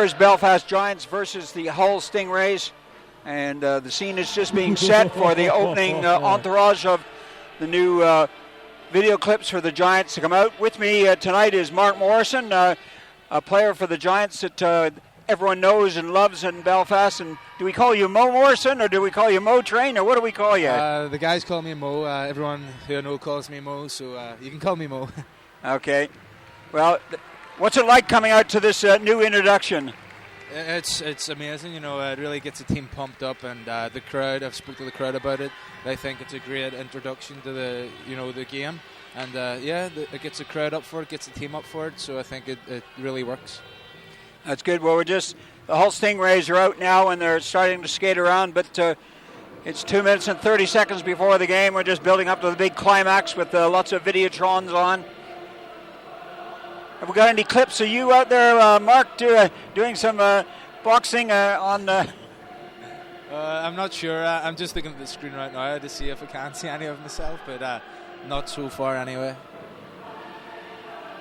Coors Belfast Giants versus the Hull Stingrays. And the scene is just being set for the opening entourage of the new video clips for the Giants to come out. With me tonight is Mark Morrison, a player for the Giants that everyone knows and loves in Belfast. And do we call you Mo Morrison, or do we call you Mo Train, or what do we call you? The guys call me Mo. Everyone who I know calls me Mo, so you can call me Mo. Okay. Well, what's it like coming out to this new introduction? It's amazing, it really gets the team pumped up, and the crowd, I've spoken to the crowd about it. They think it's a great introduction to the game, and it gets the crowd up for it, gets the team up for it, so I think it really works. That's good. Well, the Hull Stingrays are out now and they're starting to skate around, but it's 2 minutes and 30 seconds before the game. We're just building up to the big climax with lots of Videotrons on. Have we got any clips of you out there, Mark, doing some boxing on... I'm not sure. I'm just looking at the screen right now to see if I can see any of myself, but not so far anyway.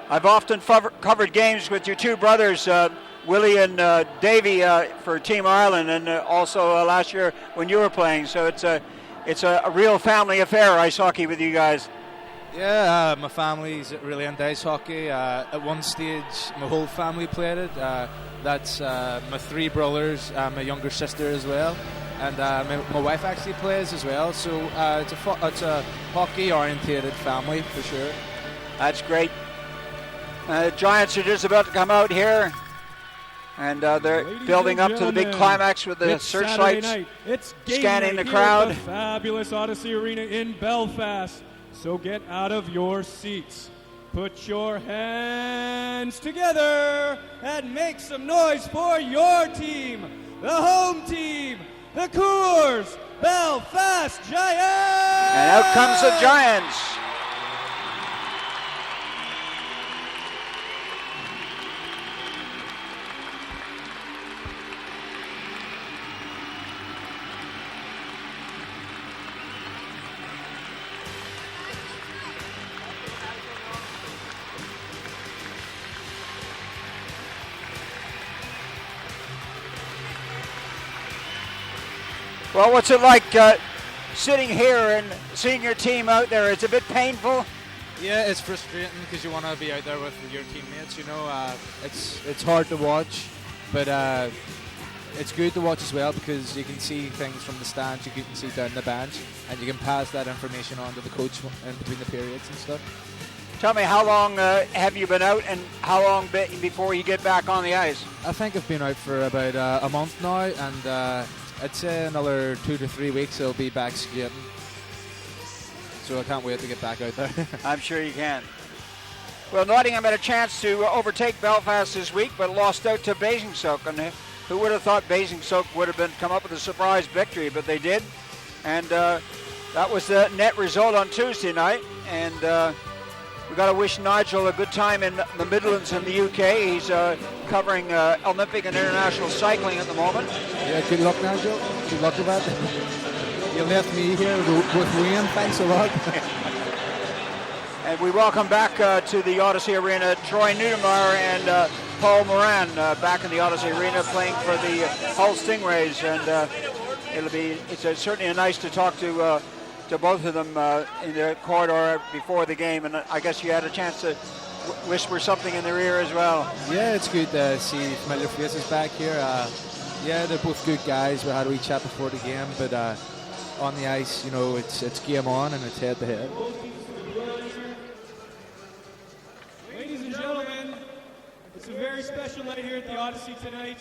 I've often covered games with your two brothers, Willie and Davey, for Team Ireland, and also last year when you were playing. So it's a real family affair, ice hockey, with you guys. Yeah, my family's really into ice hockey. At one stage, my whole family played it. That's my three brothers, my younger sister as well, and my wife actually plays as well. So it's a hockey-orientated family for sure. That's great. Giants are just about to come out here, and they're building up to the big climax with the searchlights scanning the crowd. The fabulous Odyssey Arena in Belfast. So get out of your seats, put your hands together, and make some noise for your team, the home team, the Coors Belfast Giants! And out comes the Giants. Well, what's it like sitting here and seeing your team out there? It's a bit painful. Yeah, it's frustrating because you want to be out there with your teammates. It's hard to watch, but it's good to watch as well because you can see things from the stands, you can see down the bench, and you can pass that information on to the coach in between the periods and stuff. Tell me, how long have you been out, and how long before you get back on the ice? I think I've been out for about a month now, and I'd say another 2 to 3 weeks I'll be back skating. So I can't wait to get back out there. I'm sure you can. Well, Nottingham had a chance to overtake Belfast this week, but lost out to Basingstoke. And who would have thought Basingstoke would have come up with a surprise victory? But they did. And that was the net result on Tuesday night. And we've got to wish Nigel a good time in the Midlands in the UK. He's covering Olympic and international cycling at the moment. Yeah, good luck, Nigel. Good luck with that. You left me here with Wayne. Thanks a lot. And we welcome back to the Odyssey Arena Troy Nudemeyer and Paul Moran back in the Odyssey Arena playing for the Hull Stingrays. And it's certainly nice to talk to both of them in the corridor before the game, and I guess you had a chance to whisper something in their ear as well. Yeah, it's good to see familiar faces back here. Yeah, they're both good guys. We had a wee chat before the game, but on the ice, it's game on and it's head to head. Ladies and gentlemen, it's a very special night here at the Odyssey tonight.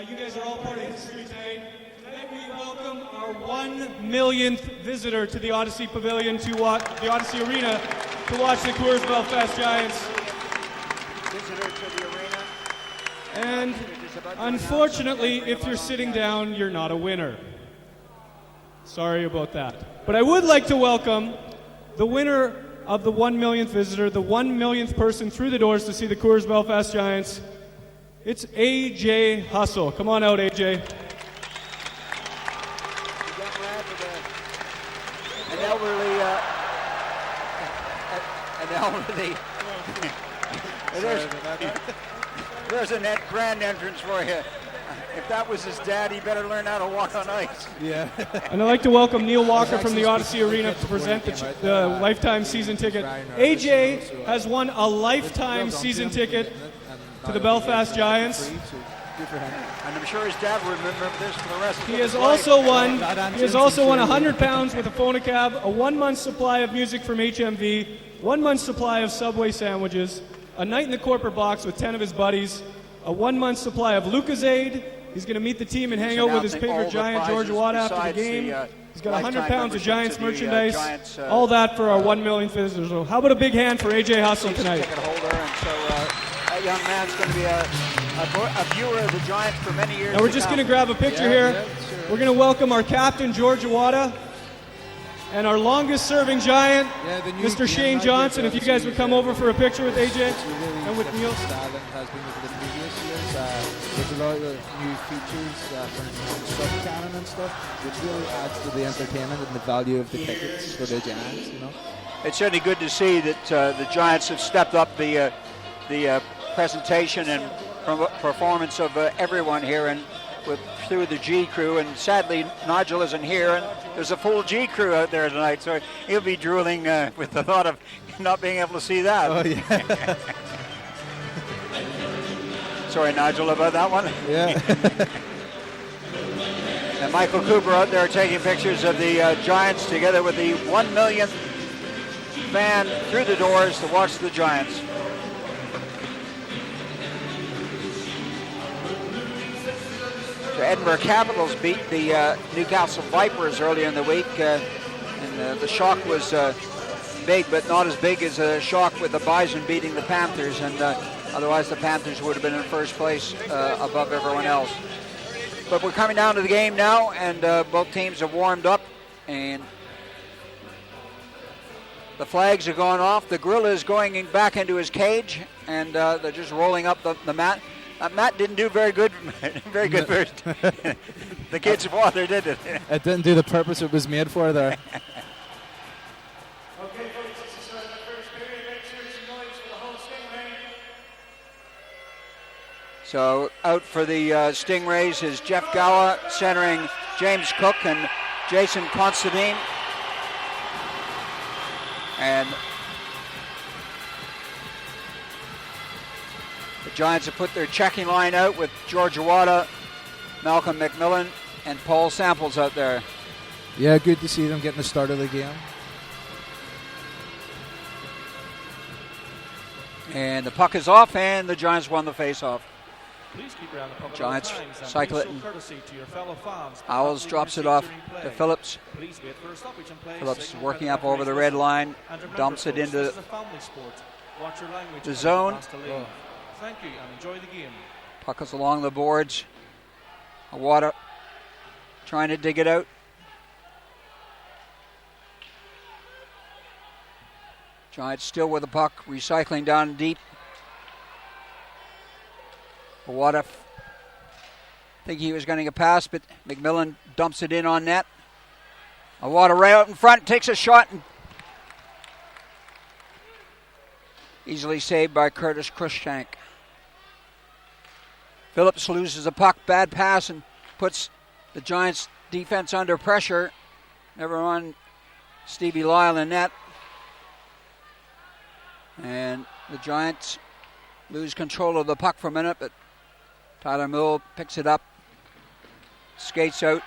You guys are all part of history tonight. Tonight we welcome our 1 millionth visitor to the Odyssey Pavilion, to the Odyssey Arena, to watch the Coors Belfast Giants. Visitor to the arena. And unfortunately, if you're sitting down, you're not a winner. Sorry about that. But I would like to welcome the winner of the 1 millionth visitor, the 1 millionth person through the doors to see the Coors Belfast Giants. It's AJ Hustle. Come on out, AJ. There's a net grand entrance for you. If that was his dad, he better learn how to walk on ice. Yeah. And I'd like to welcome Neil Walker from the Odyssey Arena to present the lifetime season ticket. AJ has won a lifetime season ticket to the Belfast Giants. And I'm sure his dad will remember this for the rest of his life. He has also won 100 pounds with a phonocab, a 1 month supply of music from HMV, 1 month supply of Subway sandwiches, a night in the corporate box with 10 of his buddies, a 1 month supply of Lucozade. He's going to meet the team and hang out with his favorite Giant, George Watt, after the game. He's got 100 pounds of Giants merchandise. Giants, all that for our 1 millionth visitor. So how about a big hand for AJ Hustle tonight? Ticket holder, and so that young man's going to be a viewer of the Giants for many years. Now we're just going to grab a picture here. Sure. We're going to welcome our captain, George Watt, and our longest-serving Giant, Mr. Shane Johnson. If you guys would come over for a picture with AJ and with Neil. Has been over the previous years. There's a lot of new features for sub-cannon and stuff, which really adds to the entertainment and the value of the tickets for the Giants. You know, it's certainly good to see that the Giants have stepped up the presentation and performance of everyone here, and through the G crew. And sadly, Nigel isn't here, and there's a full G crew out there tonight, so he'll be drooling with the thought of not being able to see that. Oh yeah. Sorry, Nigel, about that one. Yeah. And Michael Cooper out there taking pictures of the Giants together with the 1 millionth fan through the doors to watch the Giants. The Edinburgh Capitals beat the Newcastle Vipers earlier in the week, and the shock was big, but not as big as a shock with the Bison beating the Panthers, and otherwise the Panthers would have been in first place above everyone else. But we're coming down to the game now, and both teams have warmed up, and the flags are going off. The gorilla is going back into his cage, and they're just rolling up the mat. Matt didn't do very good first. The kid's father did it. It didn't do the purpose it was made for there. Okay, folks, this is the first period. Make sure some noise for the whole Stingray. So out for the Stingrays is Jeff Gowa, centering James Cook and Jason Constantine. And the Giants have put their checking line out with George Awada, Malcolm McMillan, and Paul Samples out there. Yeah, good to see them getting the start of the game. And the puck is off, and the Giants won the face-off. Please keep around the puck at Giants all times and cycle be it, so and courtesy to your fellow fans. Owls drops it off to Phillips. Please wait for a stoppage and play. Phillips Signal working when up the over the referee red line, and remember, dumps it folks, into this is a family sport. Watch your language the and zone. pass the lead. Thank you and enjoy the game. Puck is along the boards. Awada trying to dig it out. Giants still with the puck, recycling down deep. Awada thinking he was going to get past, but McMillan dumps it in on net. Awada right out in front, takes a shot, and easily saved by Curtis Crushank. Phillips loses the puck, bad pass, and puts the Giants' defense under pressure. Never mind Stevie Lyle in net. And the Giants lose control of the puck for a minute, but Tyler Mill picks it up, skates out,